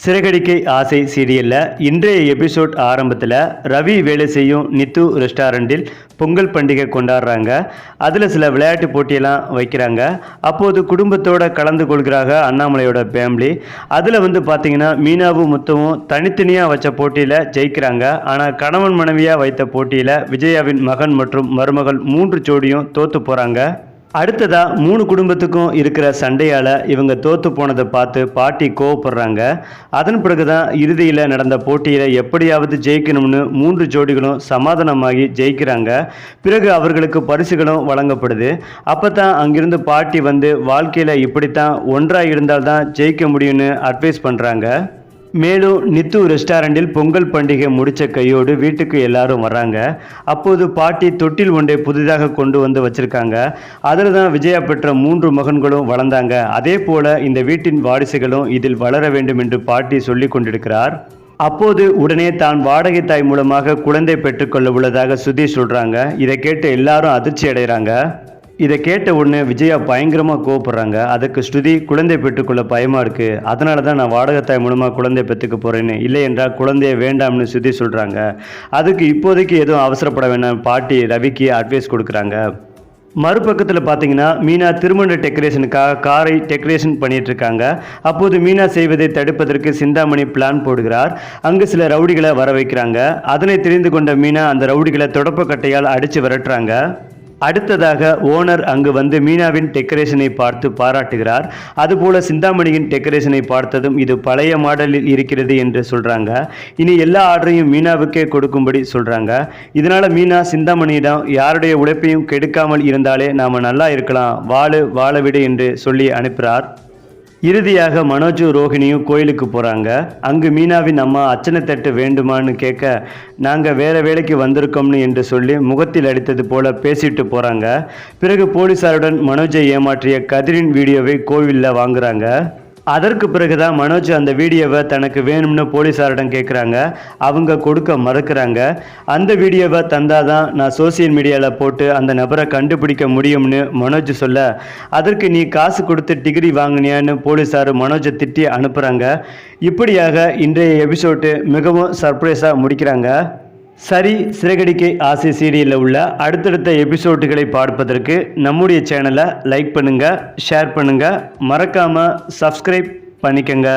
சிறகடிக்கை ஆசை சீரியலில் இன்றைய எபிசோட் ஆரம்பத்தில் ரவி வேலை செய்யும் நித்து ரெஸ்டாரண்ட்டில் பொங்கல் பண்டிகை கொண்டாடுறாங்க. அதில் சில விளையாட்டு போட்டியெல்லாம் வைக்கிறாங்க. அப்போது குடும்பத்தோடு கலந்து கொள்கிறாங்க அண்ணாமலையோட ஃபேமிலி. அதில் பார்த்திங்கன்னா மீனாவும் முத்துவும் தனித்தனியாக வச்ச போட்டியில் ஜெயிக்கிறாங்க. ஆனால் கணவன் மனைவியாக வைத்த போட்டியில் விஜயாவின் மகன் மற்றும் மருமகள் 3 ஜோடியும் தோற்று போகிறாங்க. அடுத்ததா 3 குடும்பத்துக்கும் இருக்கிற சண்டையால் இவங்க தோற்று போனதை பார்த்து பாட்டி கோவப்படுறாங்க. அதன் பிறகுதான் இறுதியில் நடந்த போட்டியில் எப்படியாவது ஜெயிக்கணும்னு 3 ஜோடிகளும் சமாதானமாகி ஜெயிக்கிறாங்க. பிறகு அவர்களுக்கு பரிசுகளும் வழங்கப்படுது. அப்போ தான் அங்கிருந்து பாட்டி வாழ்க்கையில் இப்படித்தான் ஒன்றாக இருந்தால்தான் ஜெயிக்க முடியும்னு அட்வைஸ் பண்ணுறாங்க. மேலும் நித்து ரெஸ்டாரண்டில் பொங்கல் பண்டிகை முடித்த கையோடு வீட்டுக்கு எல்லாரும் வர்றாங்க. அப்போது பாட்டி தொட்டில் ஒன்றை புதிதாக கொண்டு வச்சிருக்காங்க. அதில் தான் விஜயா பெற்ற 3 மகன்களும் வளர்ந்தாங்க. அதே போல இந்த வீட்டின் வாரிசுகளும் இதில் வளர வேண்டும் என்று பாட்டி சொல்லி கொண்டிருக்கிறார். அப்போது உடனே தான் வாடகை தாய் மூலமாக குழந்தை பெற்றுக்கொள்ள உள்ளதாக சுதி சொல்கிறாங்க. இதை கேட்டு எல்லாரும் அதிர்ச்சி அடைகிறாங்க. இதை கேட்ட உடனே விஜயா பயங்கரமாக கோவப்படுறாங்க. அதுக்கு ஸ்ருதி குழந்தை பெற்றுக்கொள்ள பயமாக இருக்குது, அதனால தான் நான் வாடகத்தாய் மூலமாக குழந்தை பெற்றுக்க போகிறேன்னு, இல்லை என்றால் குழந்தைய வேண்டாம்னு ஸ்ருதி சொல்கிறாங்க. அதுக்கு இப்போதைக்கு எதுவும் அவசரப்பட வேண்டாம் பாட்டி ரவிக்கு அட்வைஸ் கொடுக்குறாங்க. மறுபக்கத்தில் பார்த்தீங்கன்னா மீனா திருமண டெக்கரேஷனுக்காக காரை டெக்கரேஷன் பண்ணிட்டு இருக்காங்க. அப்போது மீனா செய்வதை தடுப்பதற்கு சிந்தாமணி பிளான் போடுகிறார். அங்கு சில ரவுடிகளை வர வைக்கிறாங்க. அதனை தெரிந்து கொண்ட மீனா அந்த ரவுடிகளை தொடப்பக்கட்டையால் அடித்து விரட்டுறாங்க. அடுத்ததாக ஓனர் அங்கு மீனாவின் டெக்கரேஷனை பார்த்து பாராட்டுகிறார். அதுபோல சிந்தாமணியின் டெக்கரேஷனை பார்த்ததும் இது பழைய மாடலில் இருக்கிறது என்று சொல்கிறாங்க. இனி எல்லா ஆர்டரையும் மீனாவுக்கே கொடுக்கும்படி சொல்கிறாங்க. இதனால் மீனா சிந்தாமணியிடம் யாருடைய உழைப்பையும் கெடுக்காமல் இருந்தாலே நாம் நல்லா இருக்கலாம், வாழ விடு என்று சொல்லி அனுப்புகிறார். இறுதியாக மனோஜ் ரோஹிணியும் கோயிலுக்கு போகிறாங்க. அங்கு மீனாவின் அம்மா அச்சனை தட்டு வேண்டுமான்னு கேட்க, நாங்கள் வேறு வேலைக்கு வந்திருக்கோம்னு என்று சொல்லி முகத்தில் அடித்தது போல பேசிட்டு போகிறாங்க. பிறகு போலீஸாருடன் மனோஜை ஏமாற்றிய கதிரின் வீடியோவை கோவிலில் வாங்குறாங்க. அதற்கு பிறகுதான் மனோஜ் அந்த வீடியோவை தனக்கு வேணும்னு போலீஸாரிடம் கேட்குறாங்க. அவங்க கொடுக்க மறுக்கிறாங்க. அந்த வீடியோவை தந்தாதான் நான் சோசியல் மீடியாவில் போட்டு அந்த நபரை கண்டுபிடிக்க முடியும்னு மனோஜ் சொல்ல, அதற்கு நீ காசு கொடுத்து டிகிரி வாங்கினியான்னு போலீஸார் மனோஜை திட்டி அனுப்புகிறாங்க. இப்படியாக இன்றைய எபிசோடு மிகவும் சர்ப்ரைஸாக முடிக்கிறாங்க. சரி, சிறகடிக்கை ஆசை சீரியலில் உள்ள அடுத்தடுத்த எபிசோடுகளை பார்ப்பதற்கு நம்முடைய சேனலை லைக் பண்ணுங்கள், ஷேர் பண்ணுங்கள், மறக்காமல் சப்ஸ்கிரைப் பண்ணிக்கங்க.